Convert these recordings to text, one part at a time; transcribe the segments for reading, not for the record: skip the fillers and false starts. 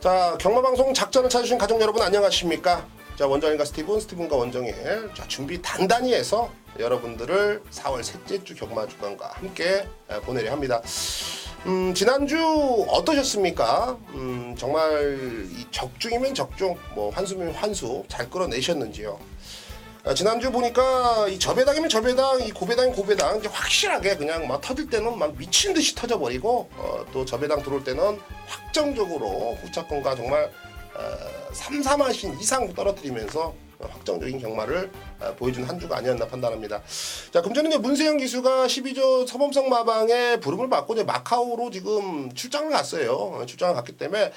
자, 경마방송 작전을 찾으신 가족 여러분 안녕하십니까? 자, 원정일과 스티븐과 원정일. 자, 준비 단단히 해서 여러분들을 4월 셋째 주 경마 주간과 함께 보내려 합니다. 지난주 어떠셨습니까? 정말 이 적중이면 적중, 뭐 환수면 환수 잘 끌어내셨는지요? 지난주 보니까 이 저배당이면 저배당, 이 고배당이면 고배당 이제 확실하게 그냥 막 터질 때는 막 미친 듯이 터져버리고 또 저배당 들어올 때는 확정적으로 후차권과 정말 삼삼하신 이상 떨어뜨리면서 확정적인 경마를 보여준 한 주가 아니었나 판단합니다. 자, 금전은 이제 문세영 기수가 12조 서범석 마방에 부름을 받고 이제 마카오로 지금 출장을 갔어요. 출장을 갔기 때문에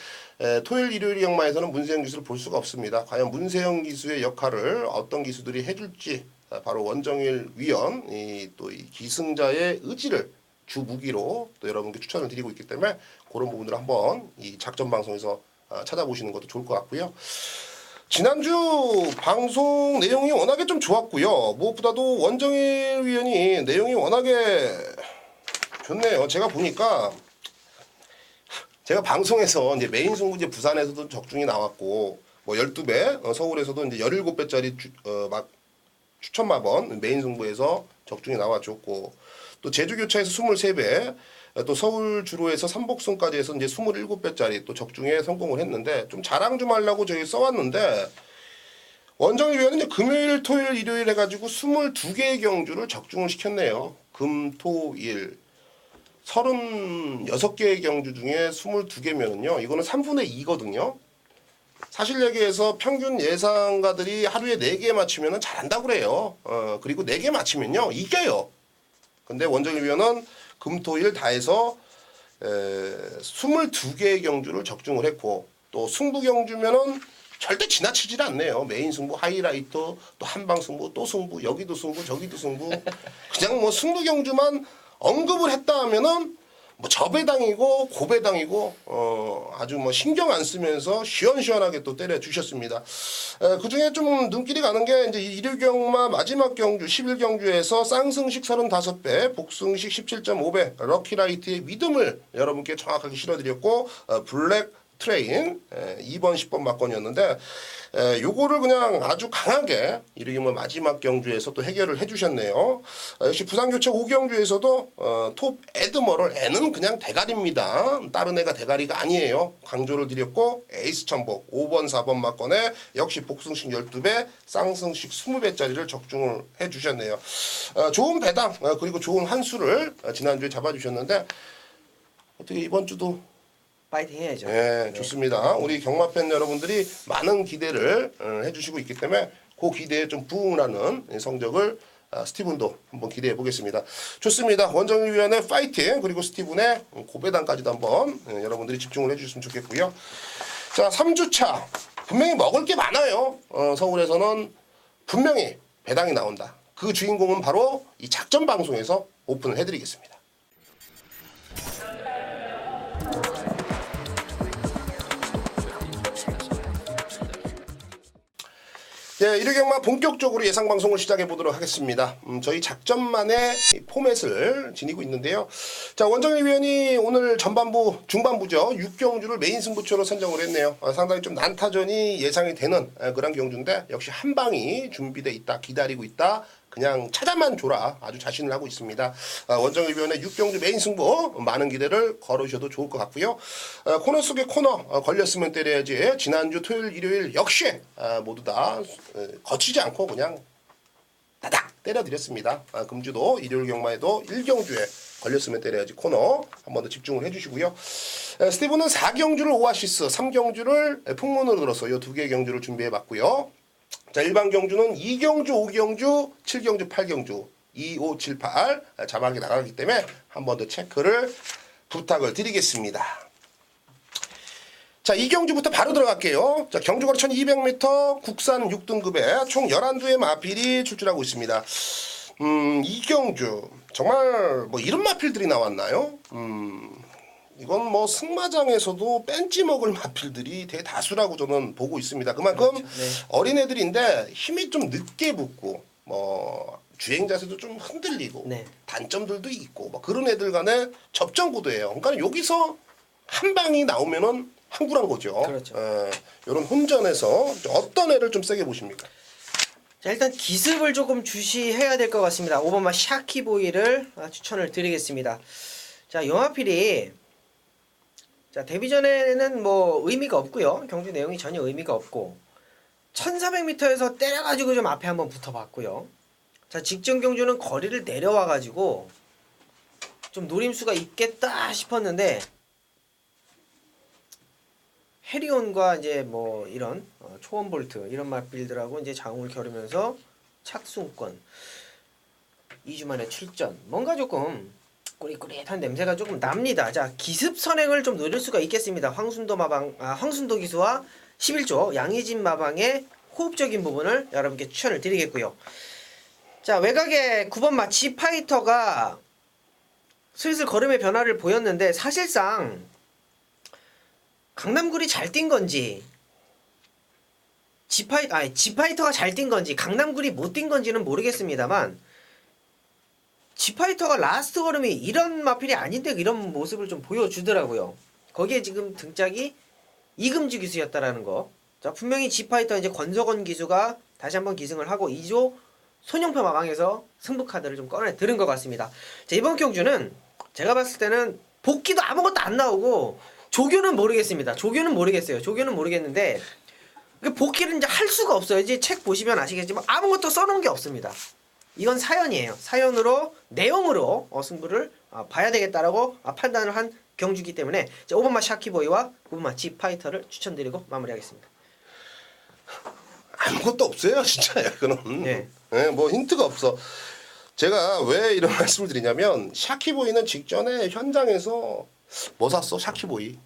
토요일, 일요일 경마에서는 문세영 기수를 볼 수가 없습니다. 과연 문세영 기수의 역할을 어떤 기수들이 해줄지 바로 원정일 위원 또 이 기승자의 의지를 주 무기로 또 여러분께 추천을 드리고 있기 때문에 그런 부분들을 한번 이 작전 방송에서 찾아보시는 것도 좋을 것 같고요. 지난주 방송 내용이 워낙에 좀 좋았고요. 무엇보다도 원정일 위원이 내용이 워낙에 좋네요. 제가 보니까 제가 방송에서 이제 메인 승부 이제 부산에서도 적중이 나왔고 뭐 12배, 서울에서도 이제 17배짜리 추천 마번 메인 승부에서 적중이 나와줬고 또 제주 교차에서 23배, 또 서울 주로에서 삼복승까지 해서 이제 27배짜리 또 적중에 성공을 했는데 좀 자랑 좀 하려고 저기 써왔는데 원정일 위원은 이제 금요일, 토요일, 일요일 해가지고 22개의 경주를 적중을 시켰네요. 금, 토, 일. 36개의 경주 중에 22개면은요. 이거는 3분의 2거든요. 사실 얘기해서 평균 예상가들이 하루에 4개 맞추면은 잘한다고 그래요. 그리고 4개 맞추면요. 이겨요. 근데 원정일 위원은 금, 토, 일 다 해서 22개의 경주를 적중을 했고 또 승부 경주면은 절대 지나치질 않네요. 메인 승부, 하이라이트, 또 한방 승부, 또 승부, 여기도 승부, 저기도 승부. 그냥 뭐 승부 경주만 언급을 했다 하면은 뭐 저배당이고 고배당이고 아주 뭐 신경 안 쓰면서 시원시원하게 또 때려 주셨습니다. 그 중에 좀 눈길이 가는 게 이제 일요일 경마 마지막 경주 10일 경주에서 쌍승식 35배, 복승식 17.5배, 럭키라이트의 믿음을 여러분께 정확하게 실어드렸고 블랙 트레인 2번 10번 막건이었는데 요거를 그냥 아주 강하게 이르기 뭐 마지막 경주에서 또 해결을 해주셨네요. 역시 부산교차 5경주에서도 톱 에드머럴 N은 그냥 대가리입니다. 다른 애가 대가리가 아니에요. 강조를 드렸고 에이스 천복 5번 4번 막건에 역시 복승식 12배 쌍승식 20배짜리를 적중을 해주셨네요. 좋은 배당 그리고 좋은 한수를 지난주에 잡아주셨는데 어떻게 이번 주도 파이팅 해야죠. 네, 좋습니다. 우리 경마팬 여러분들이 많은 기대를 해주시고 있기 때문에 그 기대에 좀 부응하는 성적을 스티븐도 한번 기대해 보겠습니다. 좋습니다. 원정일 위원의 파이팅 그리고 스티븐의 고배당까지도 한번 여러분들이 집중을 해주셨으면 좋겠고요. 자, 3주차 분명히 먹을 게 많아요. 서울에서는 분명히 배당이 나온다. 그 주인공은 바로 이 작전 방송에서 오픈을 해드리겠습니다. 네, 일요경마 본격적으로 예상방송을 시작해보도록 하겠습니다. 저희 작전만의 포맷을 지니고 있는데요. 자, 원정일 위원이 오늘 전반부, 중반부죠. 6경주를 메인 승부처로 선정을 했네요. 상당히 좀 난타전이 예상이 되는 그런 경주인데 역시 한 방이 준비돼 있다, 기다리고 있다. 그냥 찾아만 줘라. 아주 자신을 하고 있습니다. 원정일 위원의 6경주 메인 승부 많은 기대를 걸으셔도 좋을 것 같고요. 코너 속의 코너 걸렸으면 때려야지. 지난주 토요일 일요일 역시 모두 다 거치지 않고 그냥 다닥 때려드렸습니다. 금주도 일요일 경마에도 1경주에 걸렸으면 때려야지 코너 한 번 더 집중을 해주시고요. 스티븐은 4경주를 오아시스, 3경주를 풍문으로 들어서 이 2개의 경주를 준비해봤고요. 자, 일반 경주는 2경주, 5경주, 7경주, 8경주, 2, 5, 7, 8 자막이 나가기 때문에 한 번 더 체크를 부탁을 드리겠습니다. 자, 2경주부터 바로 들어갈게요. 자, 경주거리 1200m 국산 6등급에 총 11두의 마필이 출전하고 있습니다. 2경주 정말 뭐 이런 마필들이 나왔나요? 이건 뭐 승마장에서도 뺀지 먹을 마필들이 대다수라고 저는 보고 있습니다. 그만큼 그렇죠. 네. 어린애들인데 힘이 좀 늦게 붙고 뭐 주행 자세도 좀 흔들리고 네. 단점들도 있고 뭐 그런 애들 간의 접전 구도예요. 그러니까 여기서 한 방이 나오면은 탕불한 거죠. 그렇죠. 이런 혼전에서 어떤 애를 좀 세게 보십니까? 자, 일단 기습을 조금 주시해야 될 것 같습니다. 오바마 샤키보이를 추천을 드리겠습니다. 자, 영화필이 자, 데뷔전에는 뭐 의미가 없고요. 경주 내용이 전혀 의미가 없고 1400m에서 때려가지고 좀 앞에 한번 붙어봤고요. 자, 직전 경주는 거리를 내려와가지고 좀 노림수가 있겠다 싶었는데 해리온과 이제 뭐 이런 초원볼트 이런 맛빌들하고 이제 장을 겨루면서 착순권 2주 만에 출전 뭔가 조금 꾸릿꾸릿한 냄새가 조금 납니다. 자, 기습 선행을 좀 노릴 수가 있겠습니다. 황순도 기수와 11조 양희진 마방의 호흡적인 부분을 여러분께 추천을 드리겠고요. 자, 외곽에 9번 마치 파이터가 슬슬 걸음의 변화를 보였는데 사실상 강남굴이 잘 뛴 건지 지파이터가 잘 뛴 건지 강남굴이 못 뛴 건지는 모르겠습니다만 지파이터가 라스트 걸음이 이런 마필이 아닌데 이런 모습을 좀 보여주더라고요. 거기에 지금 등짝이 이금주 기수였다라는 거. 자, 분명히 지파이터 이제 권석원 기수가 다시 한번 기승을 하고 2조 손영표 마방에서 승부 카드를 좀 꺼내 들은 것 같습니다. 자, 이번 경주는 제가 봤을 때는 복귀도 아무것도 안 나오고 조교는 모르겠습니다. 조교는 모르겠어요. 조교는 모르겠는데 복귀를 이제 할 수가 없어요. 이제 책 보시면 아시겠지만 아무것도 써놓은 게 없습니다. 이건 사연이에요. 사연으로 내용으로 승부를 봐야 되겠다라고 판단을 한 경주기 때문에 자, 5번마 샤키보이와 9번마 지파이터를 추천드리고 마무리하겠습니다. 아무것도 없어요, 진짜. 이거는. 네. 뭐 힌트가 없어. 제가 왜 이런 말씀을 드리냐면 샤키보이는 직전에 현장에서 뭐 샀어? 샤키보이.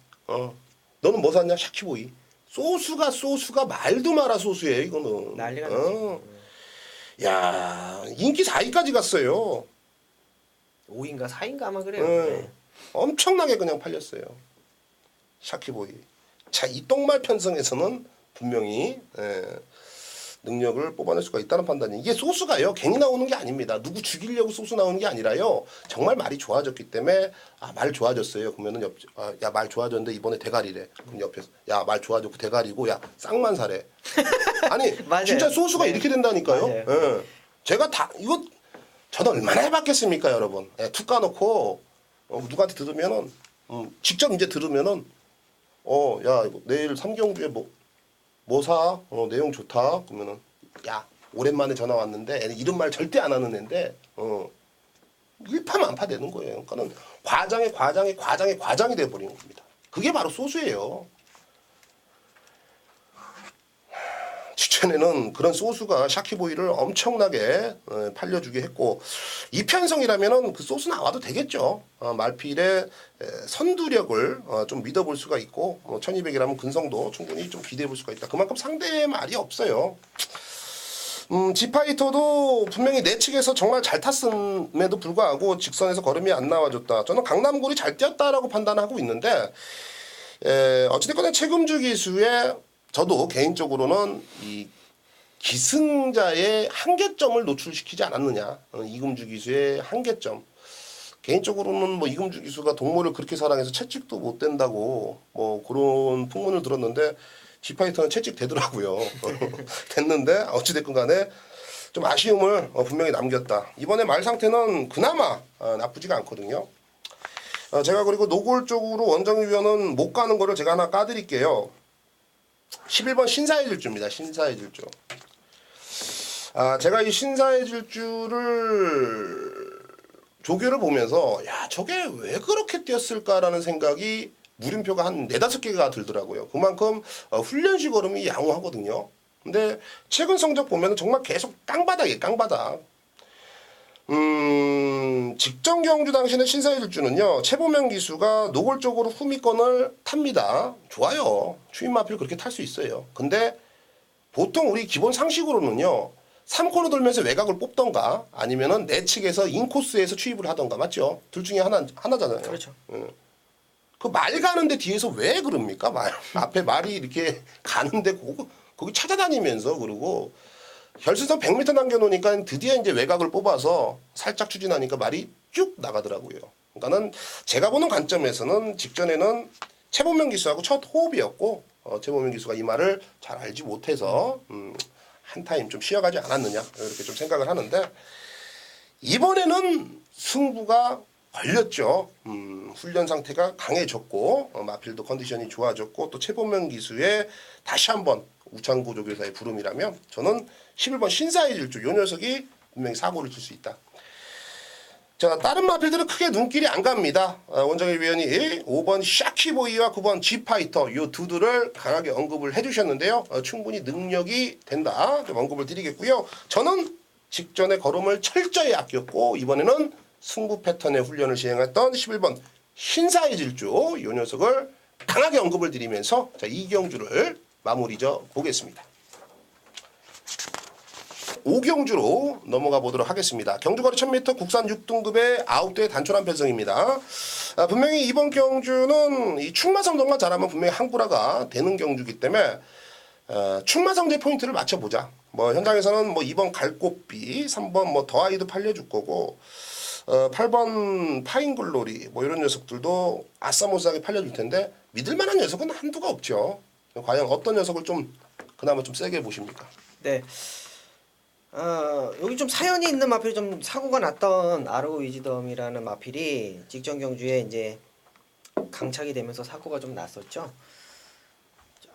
너는 뭐 샀냐? 샤키보이. 소수가 말도 마라 소수예요, 이거는. 난리가 났죠. 야, 인기 4위까지 갔어요. 5인가 4인가 아마 그래요. 네. 엄청나게 그냥 팔렸어요. 샤키보이. 자, 이 똥말 편성에서는 분명히 능력을 뽑아낼 수가 있다는 판단이. 이게 소수가요 괜히 나오는 게 아닙니다. 누구 죽이려고 소수 나오는 게 아니라요. 정말 말이 좋아졌기 때문에 말 좋아졌어요. 그러면은 야, 말 좋아졌는데 이번에 대가리래. 그럼 옆에서 야, 말 좋아졌고 대가리고 야, 쌍만 사래. 아니 진짜 소수가 이렇게 된다니까요. 제가 다 이거 저도 얼마나 해봤겠습니까, 여러분. 툭 까놓고 누구한테 들으면은 직접 이제 들으면은 야, 내일 3경주에 뭐 사? 내용 좋다. 그러면은 야, 오랜만에 전화 왔는데 애는 이런 말 절대 안 하는 애인데 일파만파 되는 거예요. 그러니까는 과장이 돼 버리는 겁니다. 그게 바로 소수예요. 직전에는 그런 소수가 샤키보이를 엄청나게 팔려주게 했고 이편성이라면은 그 소수 나와도 되겠죠. 말필의 선두력을 좀 믿어볼 수가 있고 1200이라면 근성도 충분히 좀 기대해볼 수가 있다. 그만큼 상대의 말이 없어요. 지파이터도 분명히 내 측에서 정말 잘 탔음에도 불구하고 직선에서 걸음이 안 나와줬다. 저는 강남굴이 잘 뛰었다라고 판단하고 있는데 어찌됐거나 최금주 기수의 저도 개인적으로는 이 기승자의 한계점을 노출시키지 않았느냐. 이금주 기수의 한계점. 개인적으로는 뭐 이금주 기수가 동물을 그렇게 사랑해서 채찍도 못 된다고 뭐 그런 풍문을 들었는데 지파이터는 채찍 되더라고요. 됐는데 어찌됐건 간에 좀 아쉬움을 분명히 남겼다. 이번에 말 상태는 그나마 나쁘지가 않거든요. 제가 그리고 노골 쪽으로 원정위원은 못 가는 거를 제가 하나 까드릴게요. 11번 신사의 질주입니다. 신사의 질주. 제가 이 신사의 질주를 조교를 보면서 야, 저게 왜 그렇게 뛰었을까라는 생각이 물음표가 한 4-5개가 들더라고요. 그만큼 훈련시 걸음이 양호하거든요. 근데 최근 성적 보면 정말 계속 깡바닥이에요. 깡바닥. 직전 경주 당시는 신사의 질주는요. 최보명 기수가 노골적으로 후미권을 탑니다. 좋아요. 추임 마필 그렇게 탈 수 있어요. 근데 보통 우리 기본 상식으로는요. 3코너 돌면서 외곽을 뽑던가 아니면은 내 측에서 인코스에서 추입을 하던가 맞죠? 둘 중에 하나잖아요. 그렇죠. 그 말 가는데 뒤에서 왜 그럽니까? 앞에 말이 이렇게 가는데 거기 찾아다니면서 그러고 결승선 100m 남겨놓으니까 드디어 이제 외곽을 뽑아서 살짝 추진하니까 말이 쭉 나가더라고요. 그러니까는 제가 보는 관점에서는 직전에는 최범명 기수하고 첫 호흡이었고 최범명 기수가 이 말을 잘 알지 못해서 한 타임 좀 쉬어가지 않았느냐 이렇게 좀 생각을 하는데 이번에는 승부가 걸렸죠. 훈련 상태가 강해졌고 마필도 컨디션이 좋아졌고 또 최범명 기수의 다시 한번 우창구 조교사의 부름이라면 저는 11번 신사의 질주 요 녀석이 분명히 사고를 칠 수 있다. 자, 다른 마필들은 크게 눈길이 안 갑니다. 원정일 위원이 5번 샤키보이와 9번 G파이터 이 두들을 강하게 언급을 해주셨는데요. 충분히 능력이 된다. 좀 언급을 드리겠고요. 저는 직전에 걸음을 철저히 아꼈고 이번에는 승부 패턴의 훈련을 시행했던 11번 신사의 질주 이 녀석을 강하게 언급을 드리면서 자, 이 경주를 마무리 져 보겠습니다. 5경주로 넘어가 보도록 하겠습니다. 경주거리 1000m 국산 6등급의 9대 단촐한 편성입니다. 분명히 이번 경주는 이 충마성정만 잘하면 분명히 항구라가 되는 경주이기 때문에 충마성제 포인트를 맞춰보자. 뭐 현장에서는 뭐 2번 갈꽃비, 3번 뭐 더아이도 팔려줄 거고 8번 파인글로리 뭐 이런 녀석들도 아싸모스하게 팔려줄 텐데 믿을만한 녀석은 한두가 없죠. 과연 어떤 녀석을 좀 그나마 좀 세게 보십니까? 네. 여기 좀 사연이 있는 마필이 좀 사고가 났던 아로 위즈덤이라는 마필이 직전 경주에 이제 강착이 되면서 사고가 좀 났었죠.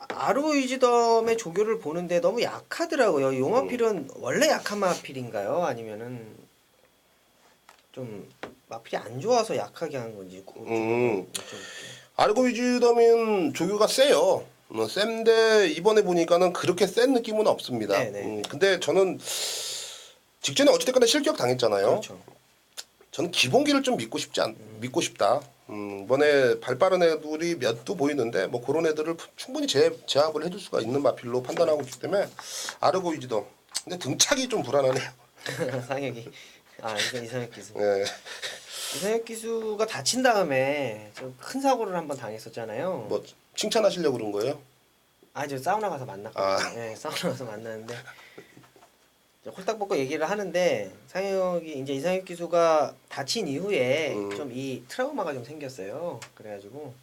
아로 위즈덤의 조교를 보는데 너무 약하더라고요. 요 마필은 원래 약한 마필인가요? 아니면은 좀 마필이 안 좋아서 약하게 한 건지. 아르고 위즈덤은 조교가 세요. 센데 이번에 보니까는 그렇게 센 느낌은 없습니다. 근데 저는 직전에 어찌됐거나 실격 당했잖아요. 그렇죠. 저는 기본기를 좀 믿고 싶다. 이번에 발 빠른 애들이 몇 두 보이는데 뭐 그런 애들을 충분히 제압을 해줄 수가 있는 마필로 판단하고 있기 때문에 아르고 위즈덤. 근데 등착이 좀 불안하네요. 상혁이. 이건 이상혁 기수. 네. 이상혁 기수가 다친 다음에 좀 큰 사고를 한번 당했었잖아요. 뭐 칭찬하시려고 그런 거예요? 저 사우나 가서 만났거든요. 네, 사우나 가서 만났는데 홀딱 벗고 얘기를 하는데 이제 이상혁 기수가 다친 이후에 좀 이 트라우마가 좀 생겼어요. 그래가지고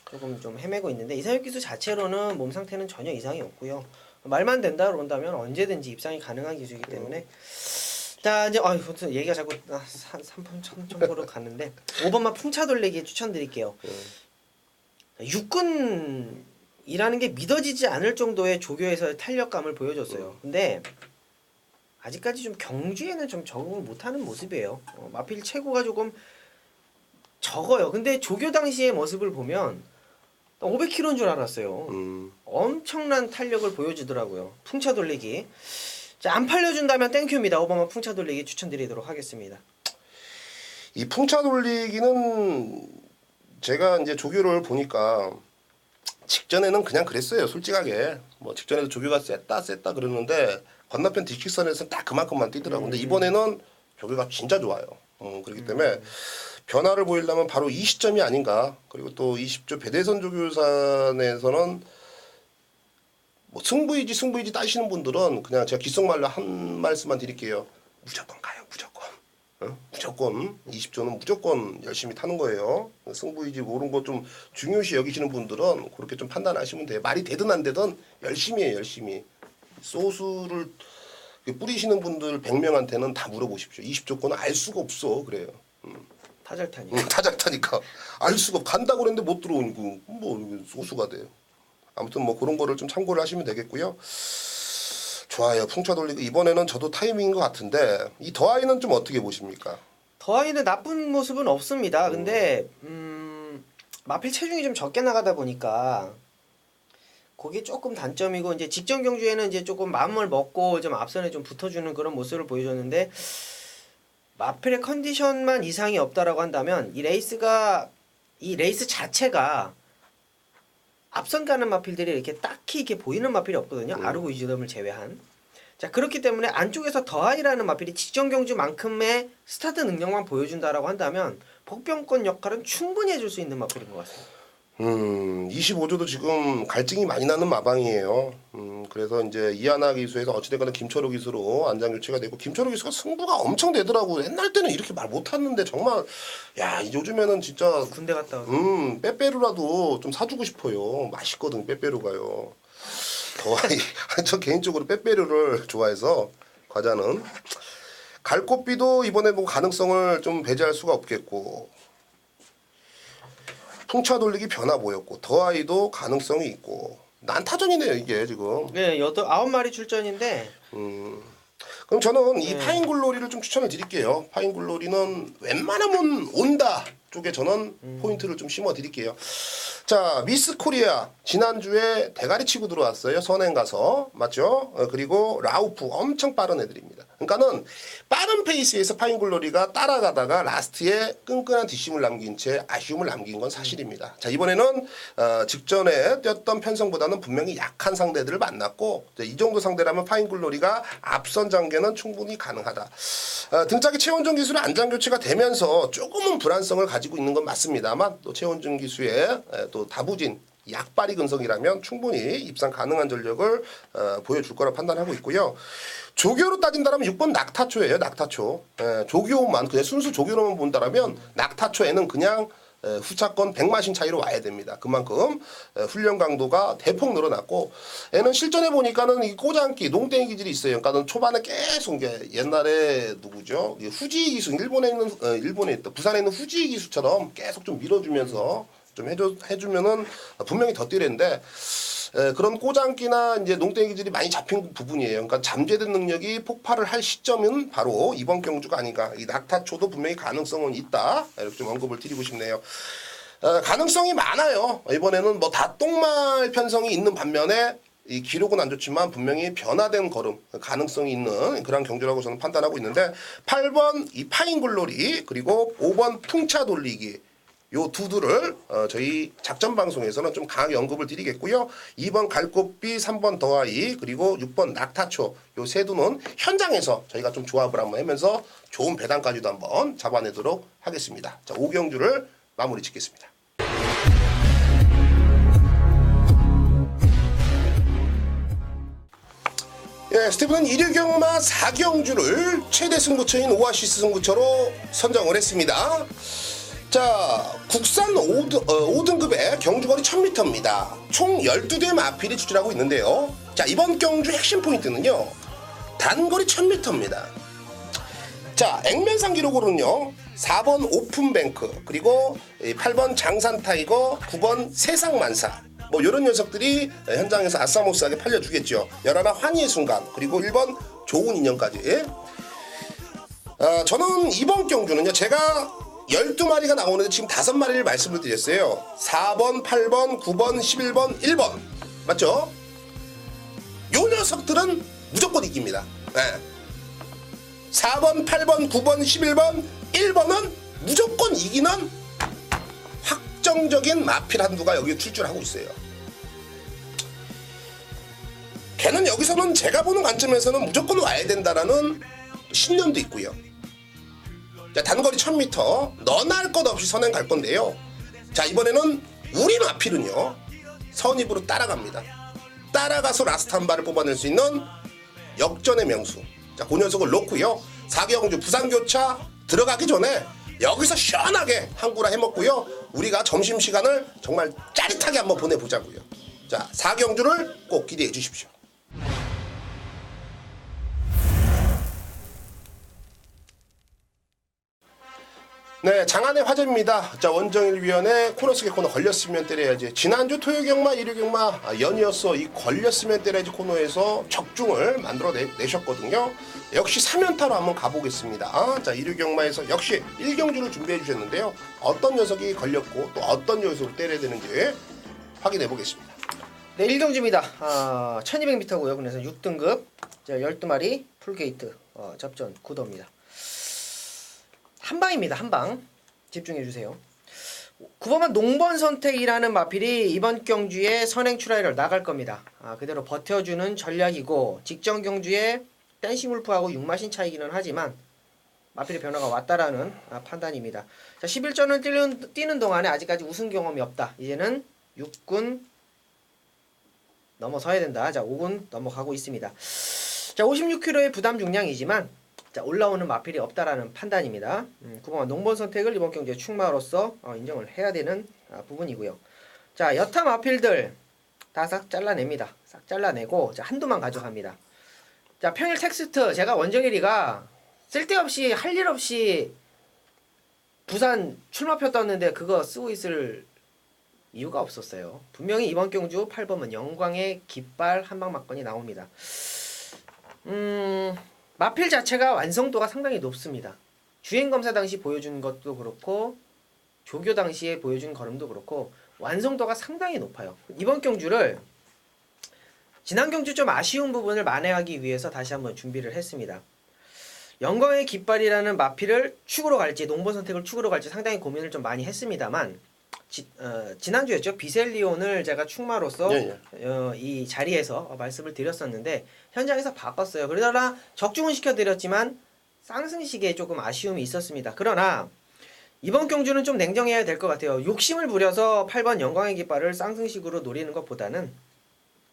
조금 좀 헤매고 있는데 이상혁 기수 자체로는 몸 상태는 전혀 이상이 없고요. 말만 된다 그런다면 언제든지 입상이 가능한 기수이기 때문에 자 이제 얘기가 자꾸 3번 천천으로 갔는데 5번만 풍차 돌리기 추천드릴게요. 육군이라는 게 믿어지지 않을 정도의 조교에서의 탄력감을 보여줬어요. 근데 아직까지 좀 경주에는 좀 적응을 못하는 모습이에요. 마필 체구가 조금 적어요. 근데 조교 당시의 모습을 보면 500kg인 줄 알았어요. 엄청난 탄력을 보여주더라고요. 풍차 돌리기. 자, 안 팔려준다면 땡큐입니다. 5번만 풍차 돌리기 추천드리도록 하겠습니다. 이 풍차 돌리기는 제가 이제 조교를 보니까 직전에는 그냥 그랬어요. 솔직하게 뭐 직전에도 조교가 셌다 그러는데 건너편 디킥선에서는 딱 그만큼만 뛰더라고요. 근데 이번에는 조교가 진짜 좋아요. 그렇기 때문에 변화를 보이려면 바로 이 시점이 아닌가. 그리고 또 20조 배대선 조교산에서는 뭐 승부이지 따시는 분들은 그냥 제가 귓속말로 한 말씀만 드릴게요. 무조건 가요. 무조건 20조는 무조건 열심히 타는 거예요. 승부이지 모르는 거 좀 중요시 여기시는 분들은 그렇게 좀 판단하시면 돼요. 말이 되든 안 되든 열심히 해요. 열심히. 소수를 뿌리시는 분들 100명한테는 다 물어보십시오. 20조권은 알 수가 없어. 그래요. 타잘타니까. 타작타니까 알 수가 간다고 그랬는데 못 들어오니까 뭐 소수가 돼요. 아무튼 뭐 그런 거를 좀 참고를 하시면 되겠고요. 좋아요. 풍차 돌리고 이번에는 저도 타이밍인 것 같은데 이 더하이는 좀 어떻게 보십니까? 더하이는 나쁜 모습은 없습니다. 근데 마필 체중이 좀 적게 나가다 보니까 그게 조금 단점이고 이제 직전 경주에는 이제 조금 마음을 먹고 좀 앞선에 좀 붙어주는 그런 모습을 보여줬는데 마필의 컨디션만 이상이 없다라고 한다면 이 레이스 자체가 앞선 가는 마필들이 이렇게 딱히 이렇게 보이는 마필이 없거든요. 아르고 위즈덤을 제외한. 자, 그렇기 때문에 안쪽에서 더하이라는 마필이 직전 경주만큼의 스타트 능력만 보여준다라고 한다면 복병권 역할은 충분히 해줄 수 있는 마필인 것 같습니다. 25조도 지금 갈증이 많이 나는 마방이에요. 그래서 이제 이하나 기수에서 어찌됐거나 김철호 기수로 안장 교체가 되고 김철호 기수가 승부가 엄청 되더라고. 옛날 때는 이렇게 말 못했는데 정말 야 요즘에는 진짜 군대 갔다 와. 빼빼로라도 좀 사주고 싶어요. 맛있거든 빼빼로가요. 저 개인적으로 빼빼로를 좋아해서 과자는 갈꽃비도 이번에 뭐 가능성을 좀 배제할 수가 없겠고. 풍차 돌리기 변화 보였고 더하이도 가능성이 있고 난타전이네요 이게 지금. 네, 9마리 출전인데 그럼 저는 이 파인글로리를 좀 추천을 드릴게요. 파인글로리는 웬만하면 온다 쪽에 저는 포인트를 좀 심어 드릴게요. 자, 미스 코리아 지난주에 대가리 치고 들어왔어요. 선행 가서 맞죠? 그리고 라우프 엄청 빠른 애들입니다. 그러니까는 빠른 페이스에서 파인글로리가 따라가다가 라스트에 끈끈한 뒷심을 남긴 채 아쉬움을 남긴 건 사실입니다. 자, 이번에는 직전에 뛰었던 편성보다는 분명히 약한 상대들을 만났고 이 정도 상대라면 파인글로리가 앞선 장계는 충분히 가능하다. 등짝에 최원정 기술의 안장 교체가 되면서 조금은 불안성을 가지고 있는 건 맞습니다만 또 최원정 기수의 또 다부진 약발이 근성이라면 충분히 입상 가능한 전력을 보여줄 거라 판단하고 있고요. 조교로 따진다면 6번 낙타초예요. 낙타초. 조교만 그냥 순수 조교로만 본다라면 낙타초에는 그냥 후차권 100마신 차이로 와야 됩니다. 그만큼 훈련 강도가 대폭 늘어났고 애는 실전에 보니까는 이 꼬장기 농땡이 기질이 있어요. 그러니까는 초반에 계속 이게 옛날에 누구죠? 후지 기수 일본에 있다 부산에 있는 후지 기수처럼 계속 좀 밀어주면서 좀 해주면은 분명히 더 뛰는데 그런 꼬장기나 이제 농땡이 기질이 많이 잡힌 부분이에요. 그러니까 잠재된 능력이 폭발을 할 시점은 바로 이번 경주가 아닌가. 이 낙타초도 분명히 가능성은 있다. 이렇게 좀 언급을 드리고 싶네요. 가능성이 많아요. 이번에는 뭐 다 똥말 편성이 있는 반면에 이 기록은 안 좋지만 분명히 변화된 걸음 가능성이 있는 그런 경주라고 저는 판단하고 있는데 8번 이 파인글로리 그리고 5번 풍차 돌리기 요 두두를 저희 작전 방송에서는 좀 강하게 언급을 드리겠고요. 2번 갈꽃비, 3번 더하이, 그리고 6번 낙타초 요 세 두는 현장에서 저희가 좀 조합을 한번 하면서 좋은 배당까지도 한번 잡아내도록 하겠습니다. 자, 5경주를 마무리 짓겠습니다. 예, 스티브는 1위경마 4경주를 최대 승부처인 오아시스 승부처로 선정을 했습니다. 자, 국산 5등급의 경주거리 1000m입니다. 총 12대의 마필이 출전하고 있는데요. 자, 이번 경주 핵심 포인트는요. 단거리 1000m입니다. 자, 액면상 기록으로는요. 4번 오픈뱅크, 그리고 8번 장산타이거, 9번 세상만사. 뭐 이런 녀석들이 현장에서 아싸모스하게 팔려주겠죠. 11 환희의 순간, 그리고 1번 좋은 인연까지. 저는 이번 경주는요. 제가 12마리가 나오는데 지금 5마리를 말씀을 드렸어요. 4번, 8번, 9번, 11번, 1번. 맞죠? 요 녀석들은 무조건 이깁니다. 네. 4번, 8번, 9번, 11번, 1번은 무조건 이기는 확정적인 마필 한두가 여기 출전하고 있어요. 걔는 여기서는 제가 보는 관점에서는 무조건 와야 된다라는 신념도 있고요. 자, 단거리 1000m 너나 할 것 없이 선행 갈 건데요. 자, 이번에는 우리 마필은요 선입으로 따라갑니다. 따라가서 라스트 한 발을 뽑아낼 수 있는 역전의 명수. 자, 그 녀석을 놓고요 4경주 부산교차 들어가기 전에 여기서 시원하게 한구라 해먹고요 우리가 점심시간을 정말 짜릿하게 한번 보내보자고요. 자, 4경주를 꼭 기대해 주십시오. 네, 장안의 화제입니다. 자, 원정일 위원의 코너 속의 코너 걸렸으면 때려야지. 지난주 토요경마, 일요경마 연이어서 이 걸렸으면 때려야지 코너에서 적중을 만들어 내셨거든요. 역시 3연타로 한번 가보겠습니다. 자, 일요경마에서 역시 1경주를 준비해 주셨는데요. 어떤 녀석이 걸렸고 또 어떤 녀석을 때려야 되는지 확인해 보겠습니다. 네, 1경주입니다. 1200m고요. 그래서 6등급 12마리 풀게이트 접전 구도입니다. 한방입니다. 한방 집중해주세요. 9번만 농번 선택이라는 마필이 이번 경주에 선행 출하를 나갈 겁니다. 그대로 버텨주는 전략이고 직전 경주에 댄싱 울프하고 6마신 차이기는 하지만 마필의 변화가 왔다라는 판단입니다. 자, 11전을 뛰는 동안에 아직까지 우승 경험이 없다. 이제는 6군 넘어서야 된다. 자, 5군 넘어가고 있습니다. 자, 56kg의 부담 중량이지만 자, 올라오는 마필이 없다라는 판단입니다. 9번 농번 선택을 이번 경기에 충마로서 인정을 해야 되는 부분이고요. 자, 여타 마필들 다 싹 잘라냅니다. 싹 잘라내고 자, 한두만 가져갑니다. 자, 평일 텍스트 제가 원정일이가 쓸데없이 할 일 없이 부산 출마표 떴는데 그거 쓰고 있을 이유가 없었어요. 분명히 이번 경주 8번은 영광의 깃발 한방 막건이 나옵니다. 마필 자체가 완성도가 상당히 높습니다. 주행검사 당시 보여준 것도 그렇고 조교 당시에 보여준 걸음도 그렇고 완성도가 상당히 높아요. 이번 경주를 지난 경주 좀 아쉬운 부분을 만회하기 위해서 다시 한번 준비를 했습니다. 영광의 깃발이라는 마필을 축으로 갈지 농본 선택을 축으로 갈지 상당히 고민을 좀 많이 했습니다만 지난주였죠. 비셀리온을 제가 축마로서 이 자리에서 말씀을 드렸었는데 현장에서 바꿨어요. 그러다가 적중은 시켜드렸지만 쌍승식에 조금 아쉬움이 있었습니다. 그러나 이번 경주는 좀 냉정해야 될 것 같아요. 욕심을 부려서 8번 영광의 깃발을 쌍승식으로 노리는 것보다는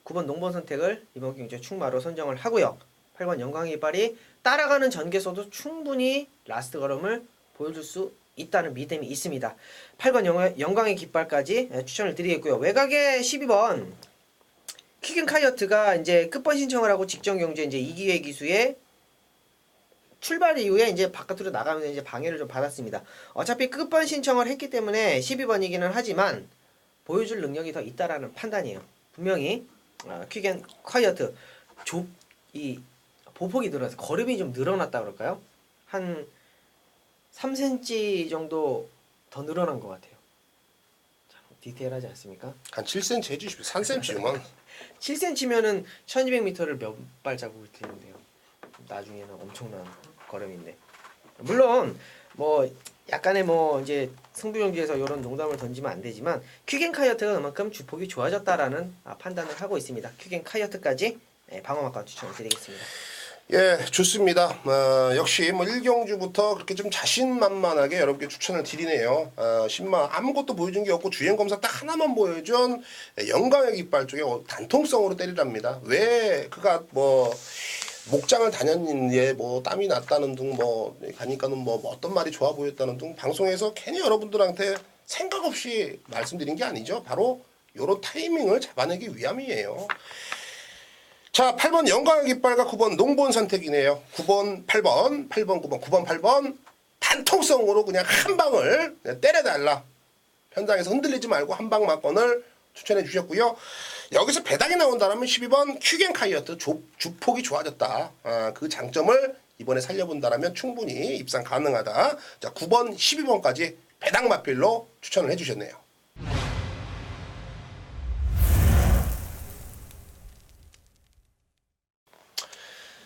9번 농본 선택을 이번 경주에 축마로 선정을 하고요. 8번 영광의 깃발이 따라가는 전개에서도 충분히 라스트 걸음을 보여줄 수 있다는 믿음이 있습니다. 8번 영광의 깃발까지 추천을 드리겠고요. 외곽에 12번 퀵앤 카이어트가 이제 끝번 신청을 하고 직전 경주에 이제 2기회 기수에 출발 이후에 이제 바깥으로 나가면서 이제 방해를 좀 받았습니다. 어차피 끝번 신청을 했기 때문에 12번이기는 하지만 보여줄 능력이 더 있다라는 판단이에요. 분명히 퀵앤 콰이어트 이 보폭이 늘어나서 걸음이 좀 늘어났다 그럴까요? 한 3cm 정도 더 늘어난 것 같아요. 참 디테일하지 않습니까? 한 7cm 해주십시오. 3cm만. 7cm면은 1200m를 몇 발자국을 뛰는데요. 나중에는 엄청난 걸음인데. 물론 뭐 약간의 뭐 이제 승부경기에서 이런 농담을 던지면 안 되지만 퀵앤 카이어트가 그만큼 주폭이 좋아졌다라는 판단을 하고 있습니다. 퀵앤 카이어트까지 방어막과 추천을 드리겠습니다. 예, 좋습니다. 역시 뭐 1경주부터 그렇게 좀 자신만만하게 여러분께 추천을 드리네요. 10만 아무것도 보여준 게 없고 주행검사 딱 하나만 보여준 영광의 깃발 쪽에 단통성으로 때리랍니다. 왜 그가 뭐 목장을 다녔는데 뭐 땀이 났다는 둥 뭐 가니까는 뭐 어떤 말이 좋아 보였다는 둥 방송에서 괜히 여러분들한테 생각 없이 말씀드린 게 아니죠. 바로 요런 타이밍을 잡아내기 위함이에요. 자, 8번 영광의 깃발과 9번 농본 선택이네요. 9번, 8번, 8번, 9번, 9번, 8번 단통성으로 그냥 한 방을 그냥 때려달라. 현장에서 흔들리지 말고 한 방 막건을 추천해 주셨고요. 여기서 배당이 나온다면 12번 퀵앤 카이어트 주폭이 좋아졌다. 그 장점을 이번에 살려본다면 충분히 입상 가능하다. 자, 9번, 12번까지 배당 마필로 추천을 해주셨네요.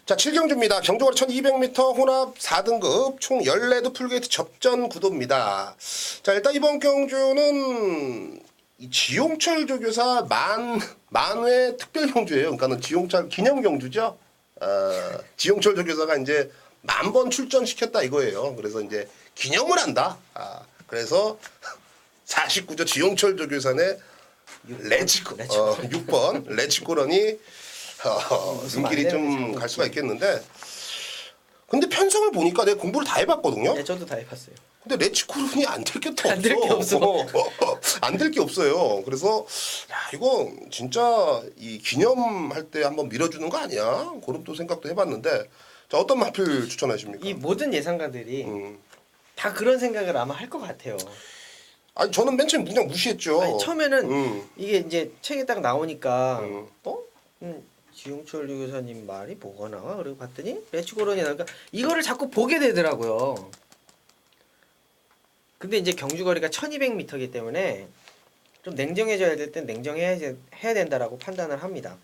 자, 7경주입니다. 경주거리 1200m 혼합 4등급 총 14도 풀게이트 접전 구도입니다. 자, 일단 이번 경주는 이 지용철 조교사 만회 특별 경주예요. 그러니까는 지용철 기념 경주죠. 지용철 조교사가 이제 10,000번 출전시켰다 이거예요. 그래서 이제 기념을 한다. 그래서 49조 지용철 조교사의 6번 레치코런이 눈길이 좀 갈 수가 있겠는데, 근데 편성을 보니까 내가 공부를 다 해봤거든요. 네, 저도 다 해봤어요. 근데 레치코론이 안 될 게 더 없어. 안 될 게 없어. 안 될 게 없어요. 그래서 야, 이거 진짜 이 기념할 때 한번 밀어주는 거 아니야? 그런 또 생각도 해봤는데, 자, 어떤 마필 추천하십니까? 이 모든 예상가들이 다 그런 생각을 아마 할 것 같아요. 아니 저는 맨 처음에 그냥 무시했죠. 아니, 처음에는 이게 이제 책에 딱 나오니까 지용철 교사님 말이 뭐가 나와? 그리고 봤더니 레츠고런이 나니까 이거를 자꾸 보게 되더라고요. 근데 이제 경주거리가 1200m이기 때문에 좀 냉정해져야 될 땐 냉정해야 된다라고 판단을 합니다.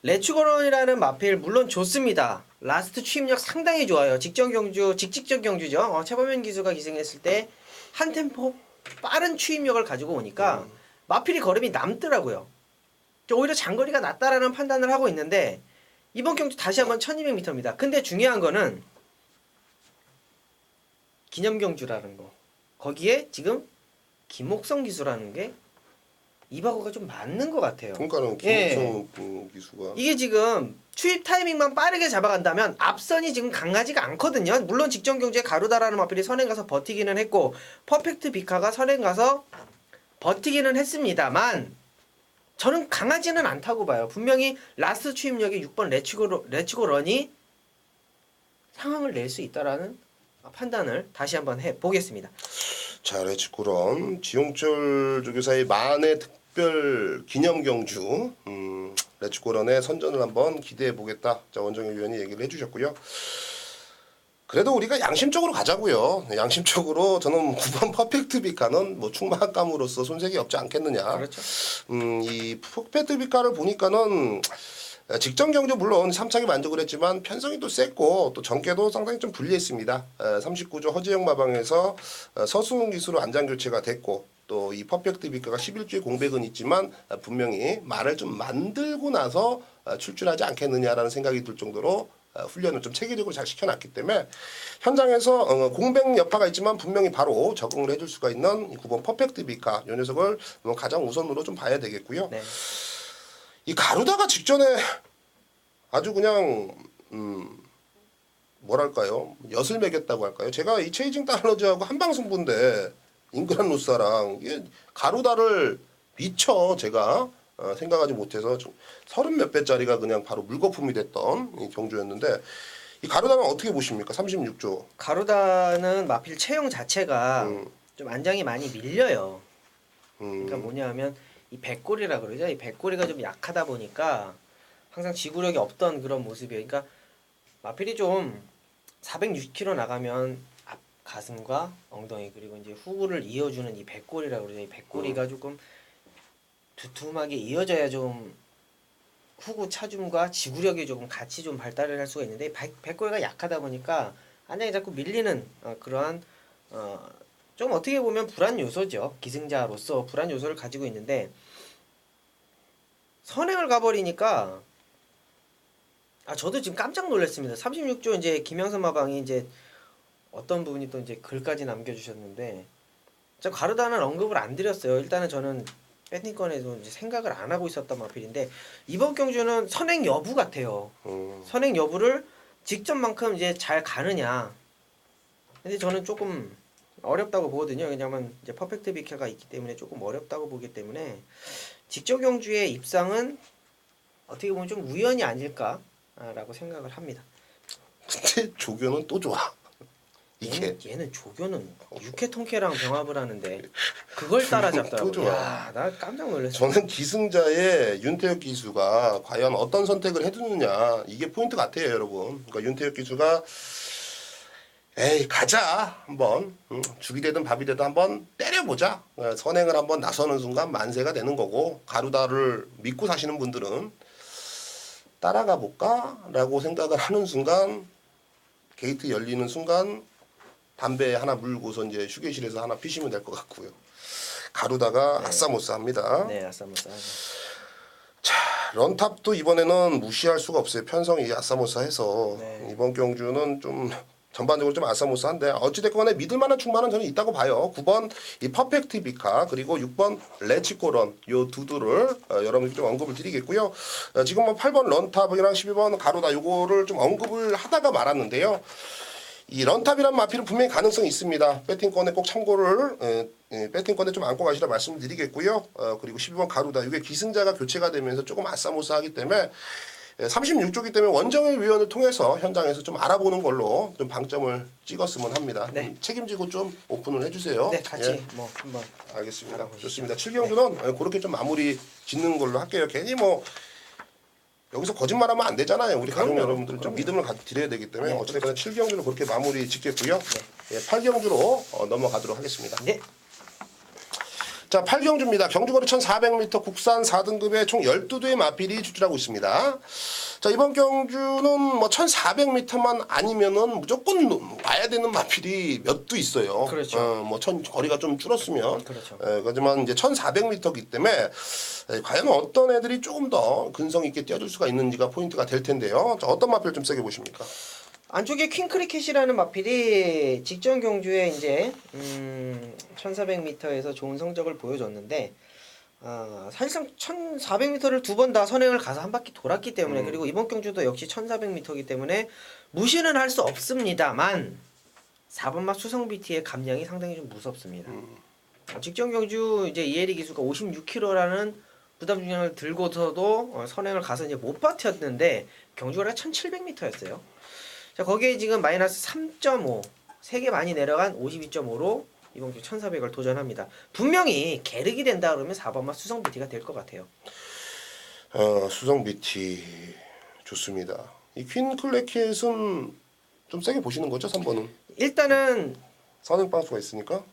레츠고런이라는 마필 물론 좋습니다. 라스트 추임력 상당히 좋아요. 직전 경주죠. 최범현 기수가 기승했을 때 한 템포 빠른 추임력을 가지고 오니까 마필이 걸음이 남더라고요. 오히려 장거리가 낫다라는 판단을 하고 있는데 이번 경주 다시 한번 1200m입니다. 근데 중요한 거는 기념경주라는 거. 거기에 지금 김옥성 기수라는 게 이하고가 좀 맞는 것 같아요. 그러니까는 예. 김옥성 기수가 이게 지금 투입 타이밍만 빠르게 잡아간다면 앞선이 지금 강하지가 않거든요. 물론 직전 경주에 가루다라는 마필이 선행 가서 버티기는 했고 퍼펙트 비카가 선행 가서 버티기는 했습니다만 저는 강하지는 않다고 봐요. 분명히 라스트 추임력의 6번 레츠고 런이 상황을 낼 수 있다라는 판단을 다시 한번 해보겠습니다. 자, 레츠쿠런 지용철 조교사의 만의 특별 기념 경주 레츠쿠런의 선전을 한번 기대해 보겠다. 자, 원정일 위원이 얘기를 해주셨고요. 그래도 우리가 양심적으로 가자고요. 양심적으로 저는 9번 퍼펙트 비카는 뭐 충만감으로써 손색이 없지 않겠느냐. 그렇죠. 이 퍼펙트 비카를 보니까는 직전 경주 물론 3차기 만족을 했지만 편성이 또 셌고 또 전개도 상당히 좀 불리했습니다. 39조 허재영 마방에서 서수훈 기수로 안장 교체가 됐고 또 이 퍼펙트 비카가 11주의 공백은 있지만 분명히 말을 좀 만들고 나서 출출하지 않겠느냐라는 생각이 들 정도로 훈련을 좀 체계적으로 잘 시켜놨기 때문에 현장에서 공백 여파가 있지만 분명히 바로 적응을 해줄 수가 있는 9번 퍼펙트 비카 이 녀석을 가장 우선으로 좀 봐야 되겠고요. 네. 이 가루다가 직전에 아주 그냥 뭐랄까요 엿을 매겼다고 할까요? 제가 이 체이징 달러즈하고 한방 승부인데 잉그란 루사랑 이게 가루다를 미처 제가 생각하지 못해서 30몇 배짜리가 그냥 바로 물거품이 됐던 이 경주였는데 이 가루다는 어떻게 보십니까? 36조. 가루다는 마필 체형 자체가 좀 안장이 많이 밀려요. 그러니까 음, 뭐냐 하면 이 백골이라 그러죠. 이 백골이가 좀 약하다 보니까 항상 지구력이 없던 그런 모습이에요. 그러니까 마필이 좀 460kg 나가면 앞 가슴과 엉덩이 그리고 이제 후구를 이어주는 이 백골이라 그러죠. 이 백골이가 조금 두툼하게 이어져야 좀 후구 차줌과 지구력이 조금 같이 좀 발달을 할 수가 있는데 백골이가 약하다 보니까 안장이 자꾸 밀리는 그러한 좀 어떻게 보면 불안 요소죠. 기승자로서 불안 요소를 가지고 있는데 선행을 가버리니까 저도 지금 깜짝 놀랐습니다. 36조 이제 김영선 마방이 이제 어떤 부분이 또 이제 글까지 남겨주셨는데 저 가르다는 언급을 안 드렸어요. 일단은 저는 배팅권에서 이제 생각을 안 하고 있었던 마필인데 이번 경주는 선행 여부 같아요. 선행 여부를 직전만큼 이제 잘 가느냐. 근데 저는 조금 어렵다고 보거든요. 왜냐면 이제 퍼펙트 비카가 있기 때문에 조금 어렵다고 보기 때문에 직전 경주의 입상은 어떻게 보면 좀 우연이 아닐까라고 생각을 합니다. 근데 조교는 또 좋아. 이게 얘는 조교는 육회 통쾌랑 병합을 하는데 그걸 따라잡더라고. 또 좋아. 야, 나 깜짝 놀랐어. 저는 기승자의 윤태혁 기수가 과연 어떤 선택을 해주느냐 이게 포인트 같아요, 여러분. 그러니까 윤태혁 기수가 에이 가자 한번 죽이 되든 밥이 되든 한번 때려보자. 선행을 한번 나서는 순간 만세가 되는 거고 가루다를 믿고 사시는 분들은 따라가 볼까라고 생각을 하는 순간 게이트 열리는 순간 담배 하나 물고서 이제 휴게실에서 하나 피시면 될 것 같고요. 가루다가 아싸모싸합니다. 네, 아싸모싸. 자, 런탑도 이번에는 무시할 수가 없어요. 편성이 아싸모싸해서 네. 이번 경주는 좀 전반적으로 좀 아싸모싸한데 어찌됐건 믿을만한 충만은 저는 있다고 봐요. 9번 이 퍼펙트 비카 그리고 6번 레치코런 요 두두를 여러분께 좀 언급을 드리겠고요. 지금 뭐 8번 런탑이랑 12번 가루다 요거를 좀 언급을 하다가 말았는데요. 이 런탑이란 마필은 분명히 가능성이 있습니다. 배팅권에 꼭 참고를 배팅권에 좀 안고 가시라 말씀을 드리겠고요. 그리고 12번 가루다 이게 기승자가 교체가 되면서 조금 아싸모싸하기 때문에 36조기 때문에 원정일 위원을 통해서 현장에서 좀 알아보는 걸로 좀 방점을 찍었으면 합니다. 네. 책임지고 좀 오픈을 해주세요. 네, 같이 예. 뭐 한번 알겠습니다. 알아보시죠. 좋습니다. 7경주는 그렇게 좀 마무리 짓는 걸로 할게요. 괜히 뭐 여기서 거짓말하면 안 되잖아요. 우리 가족 여러분들 좀 믿음을 드려야 되기 때문에 네, 어쨌든 7경주는 그렇게 마무리 짓겠고요. 예, 8경주로 넘어가도록 하겠습니다. 네. 자, 8경주입니다. 경주거리 1400m 국산 4등급에 총 12대의 마필이 출전하고 있습니다. 자, 이번 경주는 뭐 1400m만 아니면은 무조건 와야 되는 마필이 몇 도 있어요. 그렇죠. 뭐 거리가 좀 줄었으면. 그렇죠. 하지만 이제 1400m이기 때문에 과연 어떤 애들이 조금 더 근성 있게 뛰어줄 수가 있는지가 포인트가 될 텐데요. 자, 어떤 마필 좀 세게 보십니까? 안쪽에 퀸크리켓이라는 마필이 직전 경주에 이제 1400m에서 좋은 성적을 보여줬는데 사실상 1400m를 두 번 다 선행을 가서 한 바퀴 돌았기 때문에 그리고 이번 경주도 역시 1400m이기 때문에 무시는 할 수 없습니다만 4번마 수성BT의 감량이 상당히 좀 무섭습니다. 직전 경주 이제 이혜리 기수가 56kg라는 부담 중량을 들고서도 선행을 가서 이제 못 버텼는데 경주가 1700m였어요. 자, 거기에 지금 마이너스 3.5 3개 많이 내려간 52.5로 이번 주 1400을 도전합니다. 분명히 계륵이 된다 그러면 4번마 수성BT가 될 것 같아요. 수성BT 좋습니다. 이 퀸클래켓은 좀 세게 보시는 거죠? 3번은 일단은 선행 방수가 있으니까.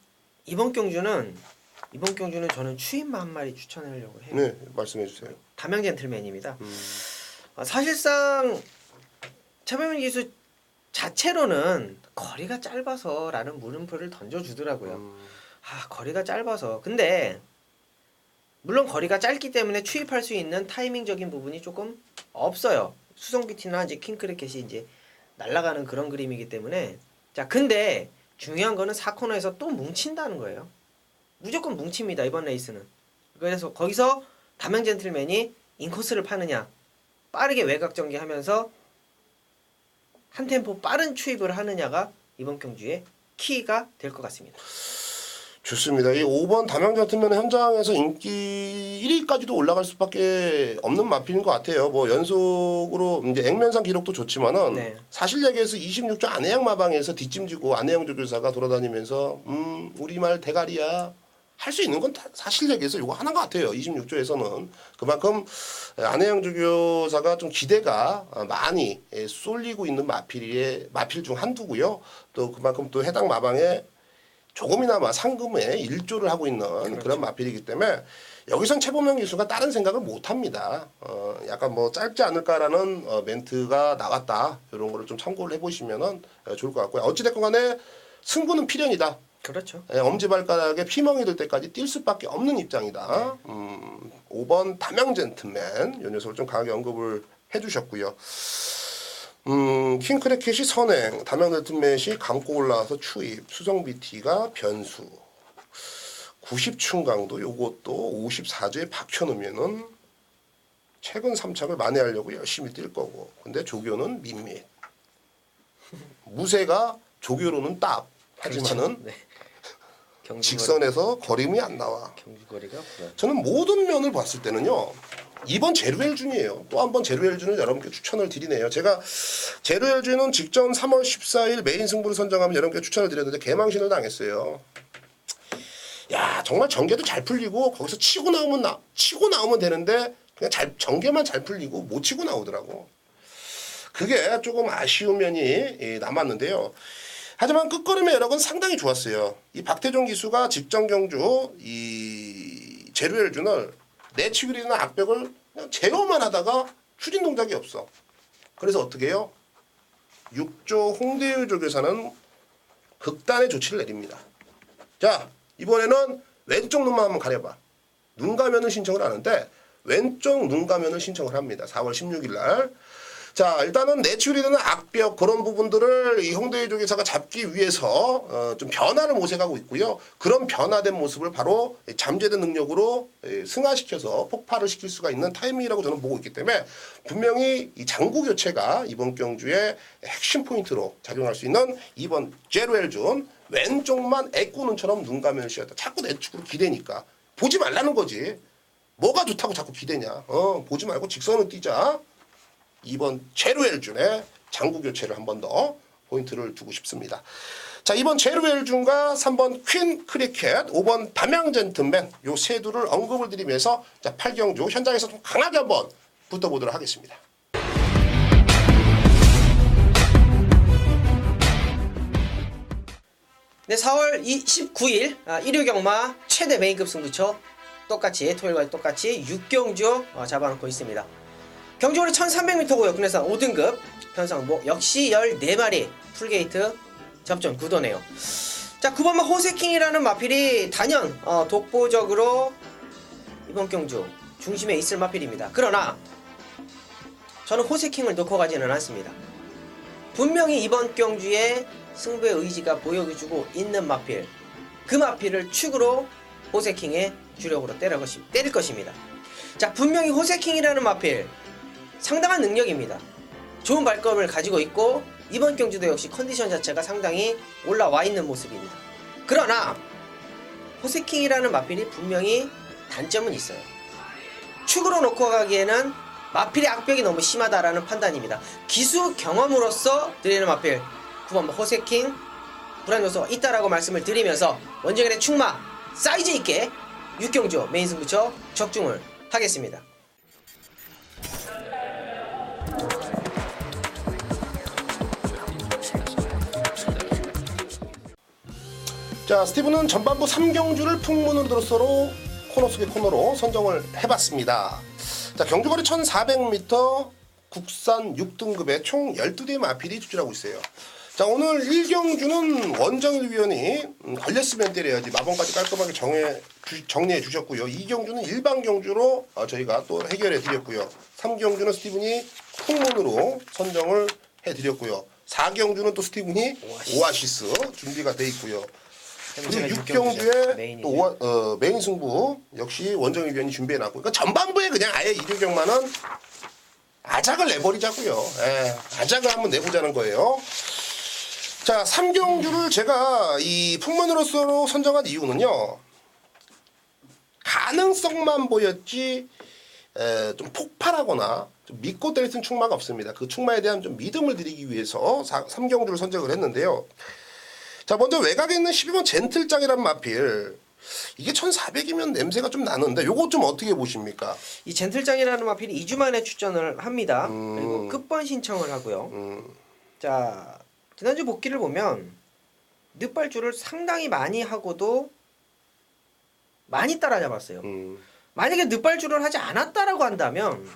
이번 경주는 저는 추임마 한 마리 추천하려고 해요. 네, 말씀해 주세요. 담양 젠틀맨입니다. 사실상 차범민 기수 자체로는 거리가 짧아서라는 물음표를 던져주더라고요. 거리가 짧아서. 근데 물론 거리가 짧기 때문에 추입할 수 있는 타이밍적인 부분이 조금 없어요. 수성BT나 이제 킹크리켓이 이제 날아가는 그런 그림이기 때문에. 자, 근데 중요한 거는 4코너에서 또 뭉친다는 거예요. 무조건 뭉칩니다, 이번 레이스는. 그래서 거기서 담양 젠틀맨이 인코스를 파느냐, 빠르게 외곽 전개하면서 한 템포 빠른 추입을 하느냐가 이번 경주의 키가 될 것 같습니다. 좋습니다. 이 5번 담양 젠틀맨 현장에서 인기 1위까지도 올라갈 수밖에 없는 마필인 것 같아요. 뭐 연속으로 이제 액면상 기록도 좋지만은 네. 사실 얘기해서 26조 안해양 마방에서 뒷짐지고 안해양 조교사가 돌아다니면서 우리말 대가리야 할 수 있는 건 사실 얘기해서 이거 하나인 것 같아요. 26조에서는 그만큼 안해양 조교사가 좀 기대가 많이 쏠리고 있는 마필 중 한두고요. 또 그만큼 또 해당 마방에 조금이나마 상금에 일조를 하고 있는 그렇죠. 그런 마필이기 때문에 여기선 최보명 기수가 다른 생각을 못 합니다. 약간 뭐 짧지 않을까라는 멘트가 나왔다. 이런 거를 좀 참고를 해보시면 좋을 것 같고요. 어찌됐건 간에 승부는 필연이다. 그렇죠. 엄지발가락에 피멍이 들 때까지 뛸 수밖에 없는 입장이다. 5번 담양 젠틀맨 이 녀석을 좀 강하게 언급을 해주셨고요. 킹크래켓이 선행, 담양 젠틀맨이 감고 올라와서 추입, 수성BT가 변수. 90층 강도 요것도 54조에 박혀놓으면은 최근 3착을 만회하려고 열심히 뛸 거고. 근데 조교는 밋밋. 무쇠가 조교로는 딱. 하지만은 그렇죠. 네. 직선에서 거림이 안 나와. 경주거리가 저는 모든 면을 봤을 때는요. 이번 제루엘준이에요. 또 한 번 제루엘준을 여러분께 추천을 드리네요. 제가 제루엘준은 직전 3월 14일 메인 승부를 선정하면 여러분께 추천을 드렸는데 개망신을 당했어요. 야 정말 전개도 잘 풀리고 거기서 치고 나오면 되는데 그냥 전개만 잘 풀리고 못 치고 나오더라고. 그게 조금 아쉬운 면이 남았는데요. 하지만 끝걸음의 여력은 상당히 좋았어요. 이 박태종 기수가 직전 경주 이 제루엘준을 내치그리는 악벽을 그냥 제어만 하다가 추진 동작이 없어. 그래서 어떻게 해요? 6조 홍대유 조교사는 극단의 조치를 내립니다. 자 이번에는 왼쪽 눈만 한번 가려봐. 눈 가면을 신청을 하는데 왼쪽 눈 가면을 신청을 합니다. 4월 16일 날. 자 일단은 내추리는 악벽 그런 부분들을 이 홍대유 조교사가 잡기 위해서 좀 변화를 모색하고 있고요. 그런 변화된 모습을 바로 잠재된 능력으로 승화시켜서 폭발을 시킬 수가 있는 타이밍이라고 저는 보고 있기 때문에 분명히 이 장구 교체가 이번 경주의 핵심 포인트로 작용할 수 있는 이번 제루엘준 왼쪽만 애꾸는처럼 눈 가면을 씌웠다. 자꾸 내 쪽으로 기대니까 보지 말라는 거지. 뭐가 좋다고 자꾸 기대냐. 보지 말고 직선을 뛰자. 이번 제루엘준의 장구 교체를 한 번 더 포인트를 두고 싶습니다. 자 이번 제루엘준과 3번 퀸 크리켓, 5번 담양 젠틀맨 요 세 두를 언급을 드리면서 자 8경주 현장에서 좀 강하게 한번 붙어보도록 하겠습니다. 네, 4월 19일 일요 경마 최대 메인급 승부처 똑같이 토요일과 똑같이 6경주 잡아놓고 있습니다. 경주거리 1300m고요. 국내산 5등급 편성목 역시 14마리 풀게이트 접전 구도네요. 자 9번마 호세킹이라는 마필이 단연 독보적으로 이번 경주 중심에 있을 마필입니다. 그러나 저는 호세킹을 놓고 가지는 않습니다. 분명히 이번 경주에 승부의 의지가 보여주고 있는 마필, 그 마필을 축으로 호세킹의 주력으로 때릴 것입니다. 자, 분명히 호세킹이라는 마필 상당한 능력입니다. 좋은 발걸음을 가지고 있고 이번 경주도 역시 컨디션 자체가 상당히 올라와 있는 모습입니다. 그러나 호세킹이라는 마필이 분명히 단점은 있어요. 축으로 놓고 가기에는 마필의 악벽이 너무 심하다라는 판단입니다. 기수 경험으로서 드리는 마필 9번 호세킹 불안 요소가 있다라고 말씀을 드리면서 원정현의 축마 사이즈 있게 6경주 메인 승부처 적중을 하겠습니다. 자, 스티브는 전반부 3경주를 풍문으로 들어서로 코너 속의 코너로 선정을 해봤습니다. 자, 경주거리 1400m 국산 6등급의 총 12대의 마필이 출전하고 있어요. 자, 오늘 1경주는 원정일 위원이 걸렸으면 때려야지 마번까지 깔끔하게 정리해 주셨고요. 2경주는 일반 경주로 저희가 또 해결해 드렸고요. 3경주는 스티븐이 풍문으로 선정을 해 드렸고요. 4경주는 또 스티븐이 오아시스 준비가 돼 있고요. 그리고 6경주에 또 메인 승부 역시 원정일 위원이 준비해 놨고, 그러니까 전반부에 그냥 아예 이주경만은 아작을 내버리자고요. 아작을 한번 내보자는 거예요. 자, 3경주를 제가 이 풍문으로서 선정한 이유는요, 가능성만 보였지 좀 폭발하거나 좀 믿고 때리는 충마가 없습니다. 그 충마에 대한 좀 믿음을 드리기 위해서 3경주를 선정을 했는데요. 자, 먼저 외곽에 있는 12번 젠틀장이란 마필, 이게 1400이면 냄새가 좀 나는데 요거 좀 어떻게 보십니까? 이 젠틀장이라는 마필이 2주 만에 출전을 합니다. 그리고 끝번 신청을 하고요. 자, 지난주 복귀를 보면 늑발주를 상당히 많이 하고도 많이 따라잡았어요. 만약에 늑발주를 하지 않았다라고 한다면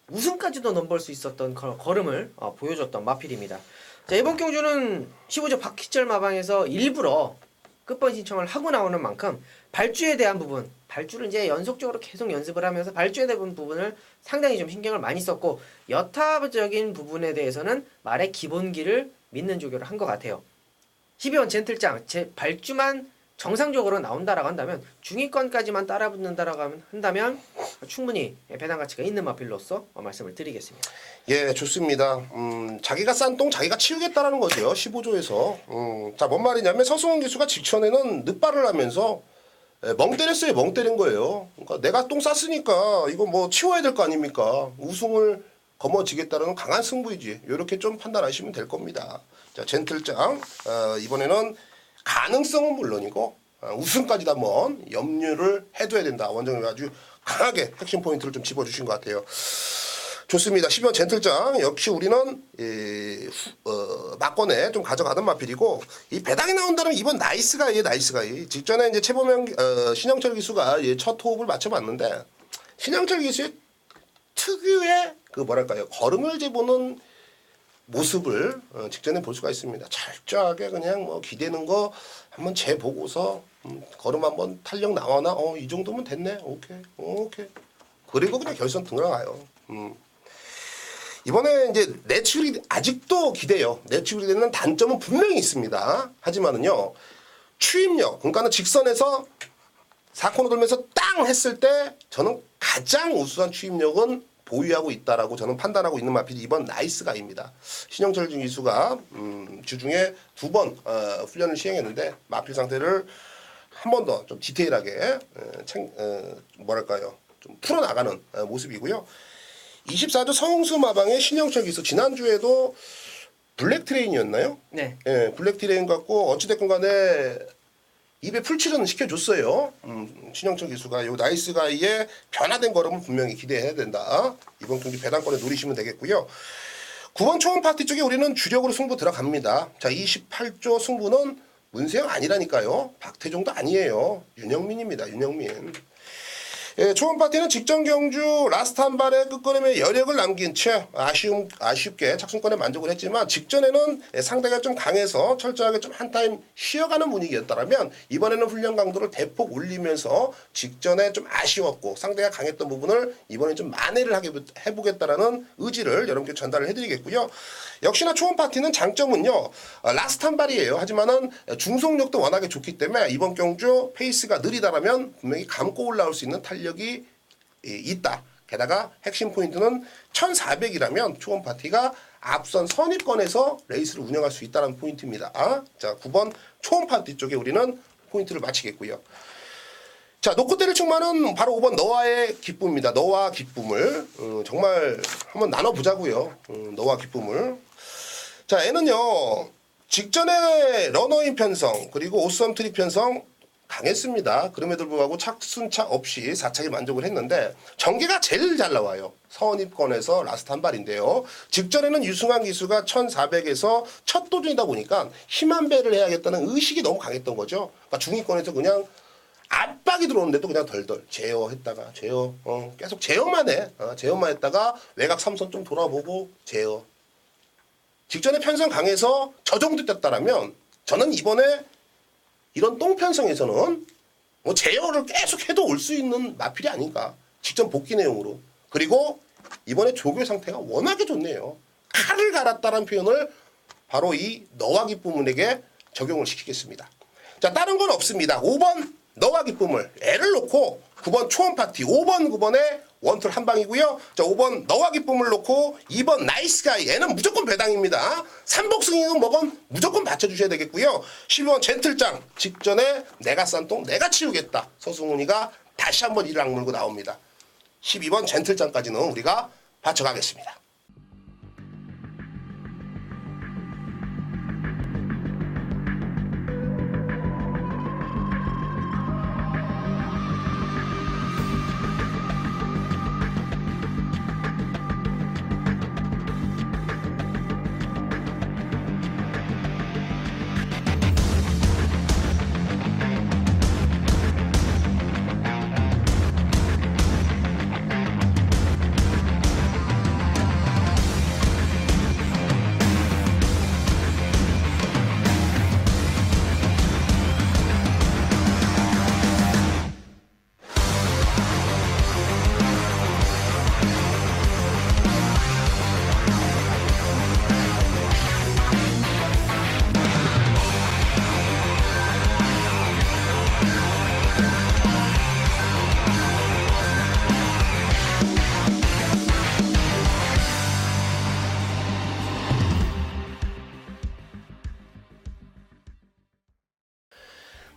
우승까지도 넘볼 수 있었던 걸음을 보여줬던 마필입니다. 자, 이번 경주는 15조 박희철 마방에서 일부러 끝번 신청을 하고 나오는 만큼 발주에 대한 부분, 발주를 이제 연속적으로 계속 연습을 하면서 발주에 대한 부분을 상당히 좀 신경을 많이 썼고, 여타적인 부분에 대해서는 말의 기본기를 믿는 조교를 한 것 같아요. 12번 젠틀장, 제 발주만 정상적으로 나온다라고 한다면, 중위권까지만 따라붙는다라고 한다면 충분히 배당 가치가 있는 마필로서 말씀을 드리겠습니다. 예, 좋습니다. 자기가 싼 똥 자기가 치우겠다라는 거죠. 15조에서. 자, 뭔 말이냐면 서승원 기수가 직전에는 늑발을 하면서 멍 때렸어요. 멍 때린 거예요. 그러니까 내가 똥 쌌으니까 이거 뭐 치워야 될 거 아닙니까? 우승을 거머쥐겠다는 강한 승부이지. 이렇게 좀 판단하시면 될 겁니다. 자, 젠틀장, 이번에는 가능성은 물론이고 우승까지도 한번 염려를 해둬야 된다. 원정이 아주 강하게 핵심 포인트를 좀 짚어주신 것 같아요. 좋습니다. 12번 젠틀장 역시 우리는 막권에 좀 가져가던 마필이고, 이 배당이 나온다면 이번 나이스가이에 나이스가이. 직전에 이제 최보명 신영철 기수가 첫 호흡을 맞춰봤는데, 신영철 기수의 특유의 그 뭐랄까요, 걸음을 재보는 모습을 직전에 볼 수가 있습니다. 철저하게 그냥 뭐 기대는 거 한번 재보고서 걸음 한번 탄력 나와나, 이 정도면 됐네, 오케이. 그리고 그냥 결선 들어가요. 이번에 이제 내추럴이 아직도 기대요. 내추럴이 되는 단점은 분명히 있습니다. 하지만은요, 추임력, 그러니까는 직선에서 4코너 돌면서 땅 했을 때 저는 가장 우수한 추임력은 보유하고 있다라고 저는 판단하고 있는 마필이 이번 나이스가입니다. 신영철 기수가 주중에 2번 훈련을 시행했는데 마필 상태를 한 번 더 좀 디테일하게 뭐랄까요, 좀 풀어나가는 모습이고요. 24조 성수 마방의 신영철 기수, 지난주에도 블랙 트레인이었나요? 네. 예, 블랙 트레인 갖고 어찌됐건 간에 입에 풀칠은 시켜줬어요. 신영철 기수가 요 나이스가이의 변화된 걸음을 분명히 기대해야 된다. 이번 경기 배당권에 노리시면 되겠고요. 9번 초원 파티 쪽에 우리는 주력으로 승부 들어갑니다. 자, 28조 승부는 문세영 아니라니까요. 박태종도 아니에요. 윤영민입니다. 윤영민. 예, 초원 파티는 직전 경주 라스트 한 발의 끝걸음에 여력을 남긴 채 아쉽게 착승권에 만족을 했지만 직전에는 상대가 좀 강해서 철저하게 좀 한 타임 쉬어가는 분위기였다면 이번에는 훈련 강도를 대폭 올리면서 직전에 좀 아쉬웠고 상대가 강했던 부분을 이번에 좀 만회를 해보겠다라는 의지를 여러분께 전달을 해드리겠고요. 역시나 초원 파티는 장점은요, 라스트 한 발이에요. 하지만은 중속력도 워낙에 좋기 때문에 이번 경주 페이스가 느리다라면 분명히 감고 올라올 수 있는 탄력이 있다. 게다가 핵심 포인트는 1400이라면 초원 파티가 앞선 선입권에서 레이스를 운영할 수 있다는 포인트입니다. 자, 9번 초원 파티 쪽에 우리는 포인트를 마치겠고요. 자, 노코테를 측만은 바로 5번 너와의 기쁨입니다. 너와 기쁨을 정말 한번 나눠보자고요. 너와 기쁨을. 자, 얘는요 직전에 러너인 편성 그리고 오썸 트릭 편성 강했습니다. 그럼에도 불구하고 착순차 없이 4차게 만족을 했는데 전개가 제일 잘 나와요. 선입권에서 라스트 한 발인데요. 직전에는 유승환 기수가 1400에서 첫 도전이다 보니까 힘 한 배를 해야겠다는 의식이 너무 강했던 거죠. 그러니까 중위권에서 그냥 압박이 들어오는데도 그냥 덜덜 제어했다가 제어 계속 제어만 해. 제어만 했다가 외곽 3선 좀 돌아보고 제어. 직전에 편성 강해서 저 정도 됐다라면 저는 이번에 이런 똥편성에서는 뭐 제어를 계속 해도 올 수 있는 마필이 아닌가. 직전 복귀 내용으로. 그리고 이번에 조교 상태가 워낙에 좋네요. 칼을 갈았다는 표현을 바로 이 너와 기쁨에게 적용을 시키겠습니다. 자, 다른 건 없습니다. 5번 너와 기쁨을 애를 놓고 9번 초원 파티, 5번 9번에 원툴 한 방이고요. 자, 5번 너와 기쁨을 놓고 2번 나이스 가이, 얘는 무조건 배당입니다. 삼복승이건 뭐건 무조건 받쳐주셔야 되겠고요. 12번 젠틀장, 직전에 내가 싼 똥 내가 치우겠다. 서승훈이가 다시 한번 이를 악물고 나옵니다. 12번 젠틀장까지는 우리가 받쳐가겠습니다.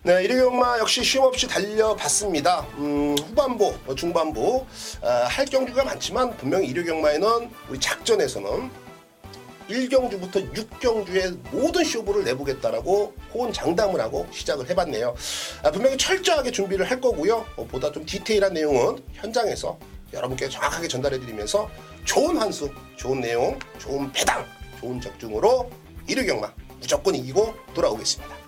네, 일요경마 역시 쉼없이 달려봤습니다. 후반부, 중반부 할 경주가 많지만 분명히 일요경마에는 우리 작전에서는 1경주부터 6경주의 모든 쇼부를 내보겠다라고 호언장담을 하고 시작을 해봤네요. 분명히 철저하게 준비를 할 거고요. 보다 좀 디테일한 내용은 현장에서 여러분께 정확하게 전달해드리면서 좋은 환수, 좋은 내용, 좋은 배당, 좋은 적중으로 일요경마 무조건 이기고 돌아오겠습니다.